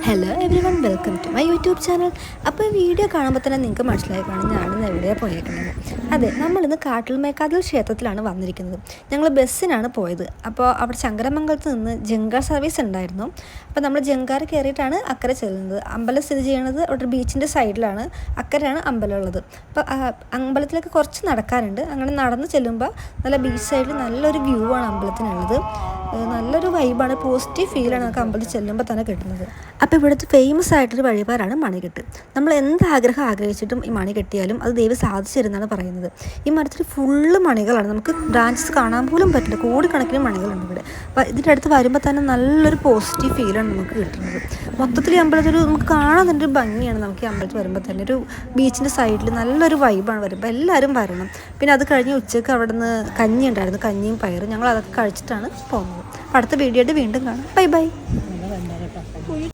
Hello everyone, welcome to my YouTube channel. അപ്പോൾ ഈ video കാണുമ്പോൾ തന്നെ നിങ്ങൾക്ക് മനസ്സിലായി കാണും ഞാനിന്ന് എവിടെയാണ് പോയേക്കുന്നത്. അതെ, നമ്മളിന്ന് കാട്ടിൽമേക്കാതിൽ ക്ഷേത്രത്തിലാണ് വന്നിരിക്കുന്നത്. ഞങ്ങൾ ബസ്സിനാണ് പോയത്. അപ്പോൾ അവിടെ ശങ്കരമംഗലത്ത് നിന്ന് ജങ്കാർ സർവീസ് ഉണ്ടായിരുന്നു. അപ്പോൾ നമ്മൾ ജങ്കാർ കയറിയിട്ടാണ് അക്കരെ ചെല്ലുന്നത്. അമ്പലം സ്ഥിതി ചെയ്യുന്നത് അവിടെ ബീച്ചിൻ്റെ സൈഡിലാണ്, അക്കരെയാണ് അമ്പലം ഉള്ളത്. അപ്പോൾ അമ്പലത്തിലേക്ക് കുറച്ച് നടക്കാനുണ്ട്. അങ്ങനെ നടന്ന് ചെല്ലുമ്പോൾ നല്ല ബീച്ച് സൈഡിൽ നല്ലൊരു വ്യൂ ആണ് അമ്പലത്തിനുള്ളത്. നല്ലൊരു വൈബാണ്, പോസിറ്റീവ് ഫീലാണ് നമുക്ക് അമ്പലത്തിൽ ചെല്ലുമ്പോൾ തന്നെ കിട്ടുന്നത്. അപ്പോൾ ഇവിടുത്തെ ഫേമസ് ആയിട്ടൊരു വഴിപാടാണ് മണികെട്ട്. നമ്മൾ എന്ത് ആഗ്രഹിച്ചിട്ടും ഈ മണി കെട്ടിയാലും അത് ദൈവം സാധിച്ചു തരുന്നതാണ് പറയുന്നത്. ഈ മരത്തിൽ ഫുള്ള് മണികളാണ്, നമുക്ക് ബ്രാഞ്ചസ് കാണാൻ പോലും പറ്റില്ല, കോടിക്കണക്കിന് മണികളുണ്ട് ഇവിടെ. അപ്പോൾ ഇതിൻ്റെ അടുത്ത് വരുമ്പോൾ തന്നെ നല്ലൊരു പോസിറ്റീവ് ഫീലാണ് നമുക്ക് കിട്ടുന്നത്. മൊത്തത്തിൽ ഈ അമ്പലത്തിൽ നമുക്ക് കാണാൻ തന്നെ ഒരു ഭംഗിയാണ്. നമുക്ക് ഈ അമ്പലത്തിൽ വരുമ്പോൾ തന്നെ ഒരു ബീച്ചിൻ്റെ സൈഡിൽ നല്ലൊരു വൈബാണ് വരുമ്പോൾ എല്ലാവരും വരണം. പിന്നെ അത് കഴിഞ്ഞ് ഉച്ചയ്ക്ക് അവിടെ നിന്ന് കഞ്ഞി ഉണ്ടായിരുന്നു, കഞ്ഞിയും പയറും. ഞങ്ങൾ അതൊക്കെ കഴിച്ചിട്ടാണ് പോകുന്നത്. അടുത്ത വീഡിയോ ആയിട്ട് വീണ്ടും കാണാം. Bye bye.